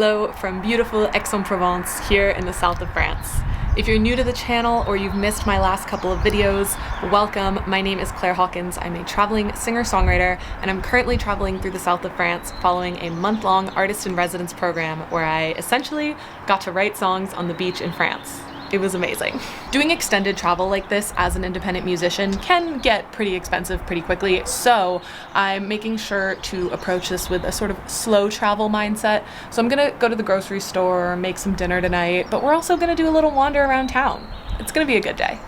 Hello from beautiful Aix-en-Provence here in the south of France. If you're new to the channel or you've missed my last couple of videos, welcome. My name is Hawkins. I'm a traveling singer-songwriter, and I'm currently traveling through the south of France following a month-long artist-in-residence program where I essentially got to write songs on the beach in France. It was amazing. Doing extended travel like this as an independent musician can get pretty expensive pretty quickly, so I'm making sure to approach this with a sort of slow travel mindset. So I'm gonna go to the grocery store, make some dinner tonight, but we're also gonna do a little wander around town. It's gonna be a good day.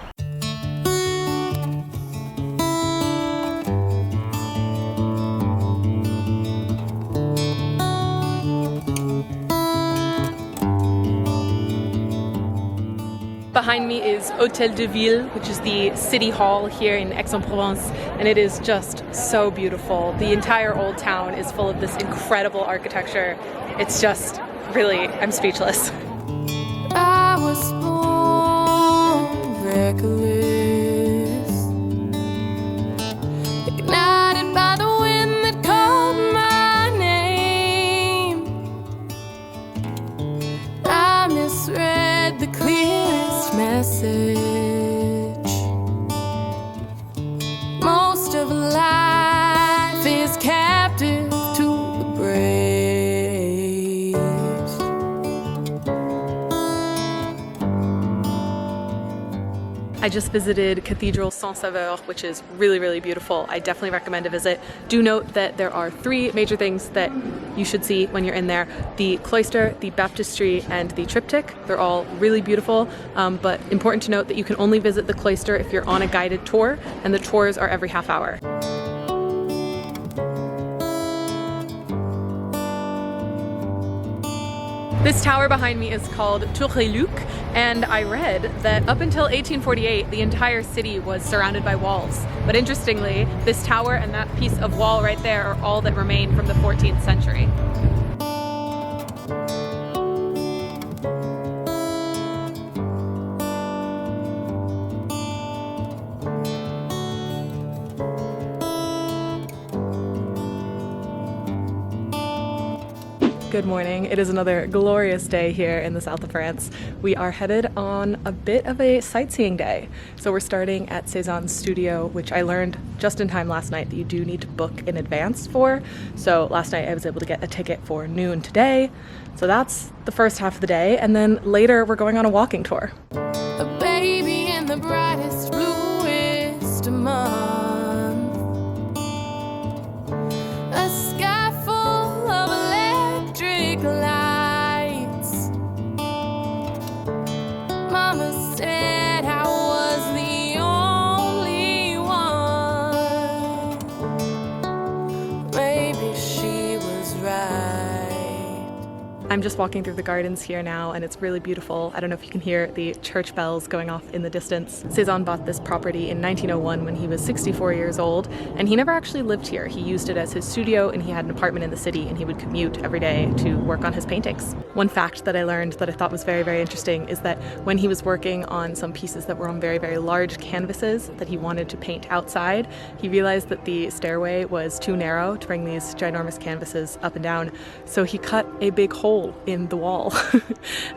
Behind me is Hôtel de Ville, which is the city hall here in Aix-en-Provence, and it is just so beautiful. The entire old town is full of this incredible architecture. It's just really, I'm speechless. I was born reckless, ignited by the wind that called my name. I misread the clearest message. Most of life is captive to the brave. I just visited Cathedral Saint-Sauveur, which is really, really beautiful. I definitely recommend a visit. Do note that there are three major things that you should see when you're in there: the cloister, the baptistry, and the triptych. They're all really beautiful, but important to note that you can only visit the cloister if you're on a guided tour, and the tours are every half hour. This tower behind me is called Tour de Luc, and I read that up until 1848, the entire city was surrounded by walls. But interestingly, this tower and that piece of wall right there are all that remain from the 14th century. Good morning. It is another glorious day here in the south of France. We are headed on a bit of a sightseeing day. So we're starting at Cezanne's studio, which I learned just in time last night that you do need to book in advance for. So last night I was able to get a ticket for noon today. So that's the first half of the day. And then later we're going on a walking tour. A baby in the brightest, bluest month. A sky full of electric lights. Mama said I was the only one. Maybe she was right. I'm just walking through the gardens here now, and it's really beautiful. I don't know if you can hear the church bells going off in the distance. Cezanne bought this property in 1901 when he was 64 years old, and he never actually lived here. He used it as his studio, and he had an apartment in the city, and he would commute every day to work on his paintings. One fact that I learned that I thought was very, very interesting is that when he was working on some pieces that were on very, very large canvases that he wanted to paint outside, he realized that the stairway was too narrow to bring these ginormous canvases up and down, so he cut a big hole in the wall.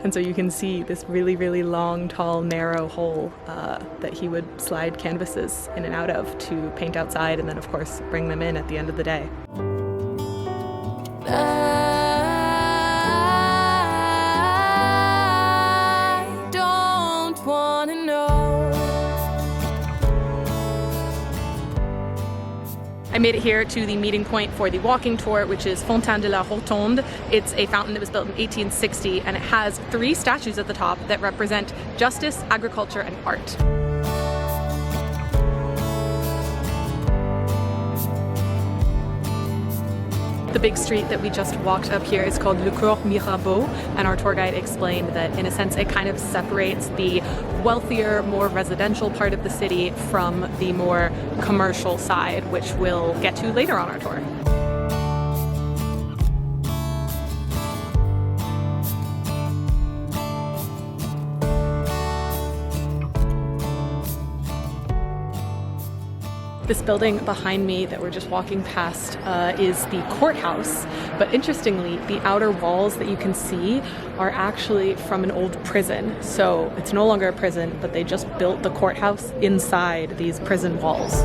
And so you can see this really, really long, tall, narrow hole that he would slide canvases in and out of to paint outside, and then of course bring them in at the end of the day. I don't wanna know. I made it here to the meeting point for the walking tour, which is Fontaine de la Rotonde. It's a fountain that was built in 1860, and it has three statues at the top that represent justice, agriculture, and art. The big street that we just walked up here is called Le Cours Mirabeau, and our tour guide explained that in a sense it kind of separates the wealthier, more residential part of the city from the more commercial side, which we'll get to later on our tour. This building behind me that we're just walking past is the courthouse. But interestingly, the outer walls that you can see are actually from an old prison. So it's no longer a prison, but they just built the courthouse inside these prison walls.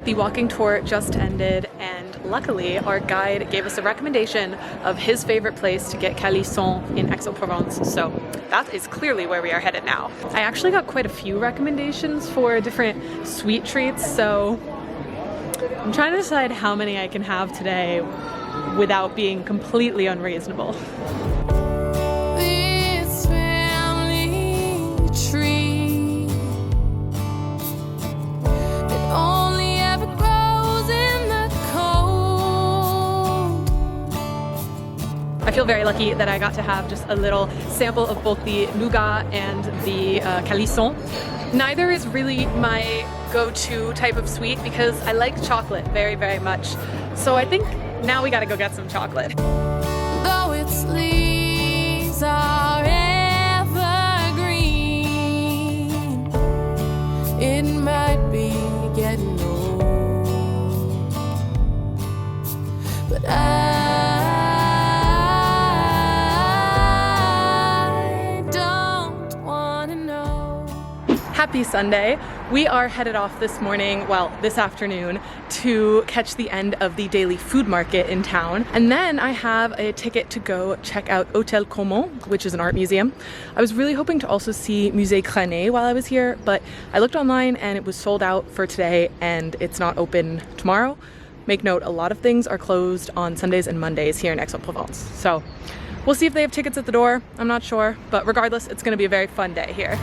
The walking tour just ended, and luckily our guide gave us a recommendation of his favorite place to get calisson in Aix-en-Provence, so that is clearly where we are headed now. I actually got quite a few recommendations for different sweet treats, so I'm trying to decide how many I can have today without being completely unreasonable. This family tree, it only ever grows in the cold. I feel very lucky that I got to have just a little sample of both the nougat and the calisson. Neither is really my go-to type of sweet because I like chocolate very, very much. So I think now we gotta go get some chocolate. Though its leaves are evergreen, it might be getting old, but I don't wanna know. Happy Sunday. We are headed off this morning, well, this afternoon, to catch the end of the daily food market in town. And then I have a ticket to go check out Hôtel Caumont, which is an art museum. I was really hoping to also see Musée Crané while I was here, but I looked online and it was sold out for today and it's not open tomorrow. Make note, a lot of things are closed on Sundays and Mondays here in Aix-en-Provence. So we'll see if they have tickets at the door. I'm not sure, but regardless, it's gonna be a very fun day here.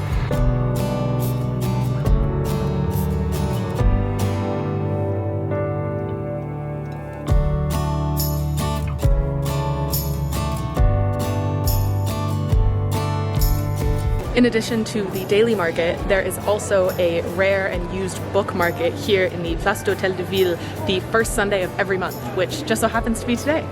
In addition to the daily market, there is also a rare and used book market here in the Place d'Hôtel de Ville the first Sunday of every month, which just so happens to be today.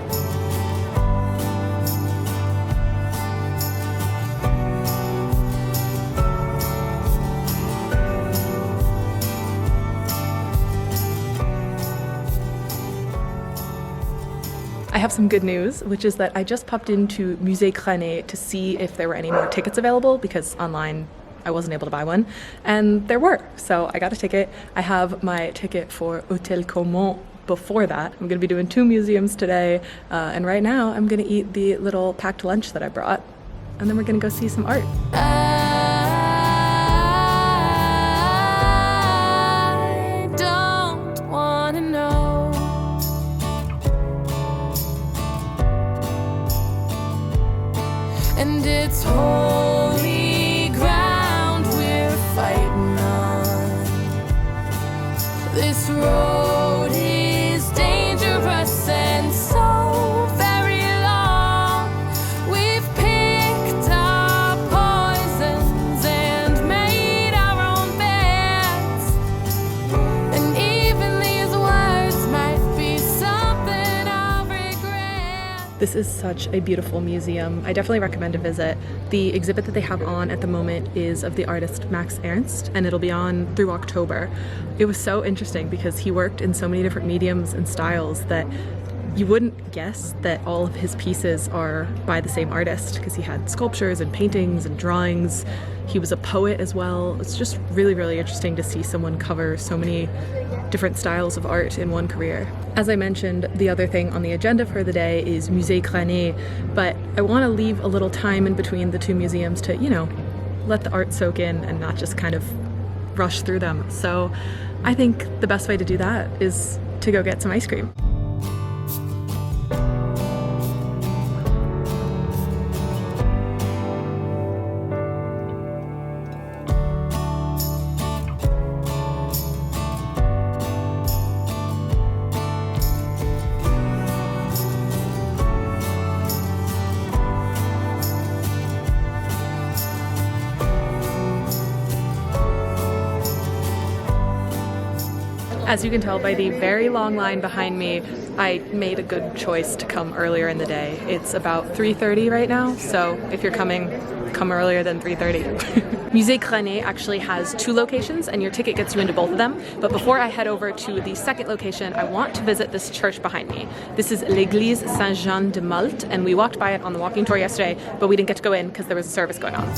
I have some good news, which is that I just popped into Musée Crané to see if there were any more tickets available because online I wasn't able to buy one, and there were. So I got a ticket. I have my ticket for Hôtel Caumont before that. I'm going to be doing 2 museums today, and right now I'm going to eat the little packed lunch that I brought, and then we're going to go see some art. I don't wanna know. And it's holy ground we're fighting on. This road is dangerous and so very long. We've picked our poisons and made our own beds. And even these words might be something I'll regret. This is such a beautiful museum. I definitely recommend a visit. The exhibit that they have on at the moment is of the artist Max Ernst, and it'll be on through October. It was so interesting because he worked in so many different mediums and styles that you wouldn't guess that all of his pieces are by the same artist, because he had sculptures and paintings and drawings. He was a poet as well. It's just really, really interesting to see someone cover so many different styles of art in one career. As I mentioned, the other thing on the agenda for the day is Musée Crané, but I want to leave a little time in between the 2 museums to, you know, let the art soak in and not just kind of rush through them. So I think the best way to do that is to go get some ice cream. As you can tell by the very long line behind me, I made a good choice to come earlier in the day. It's about 3:30 right now, so if you're coming, come earlier than 3:30. Musée Grenier actually has 2 locations and your ticket gets you into both of them. But before I head over to the second location, I want to visit this church behind me. This is l'Église Saint-Jean-de-Malte, and we walked by it on the walking tour yesterday, but we didn't get to go in because there was a service going on.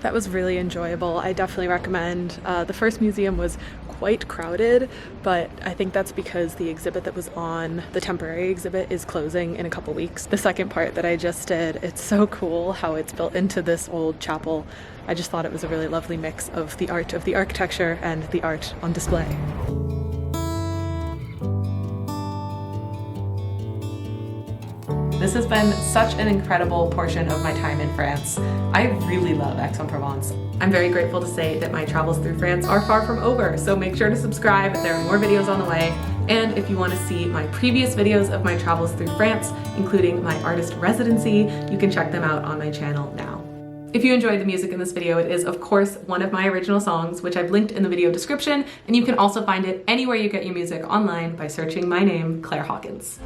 That was really enjoyable. I definitely recommend. The first museum was quite crowded, but I think that's because the exhibit that was on, the temporary exhibit, is closing in a couple weeks. The second part that I just did, it's so cool how it's built into this old chapel. I just thought it was a really lovely mix of the art of the architecture and the art on display. This has been such an incredible portion of my time in France. I really love Aix-en-Provence. I'm very grateful to say that my travels through France are far from over, so make sure to subscribe. There are more videos on the way. And if you want to see my previous videos of my travels through France, including my artist residency, you can check them out on my channel now. If you enjoyed the music in this video, it is of course one of my original songs, which I've linked in the video description, and you can also find it anywhere you get your music online by searching my name, Claire Hawkins.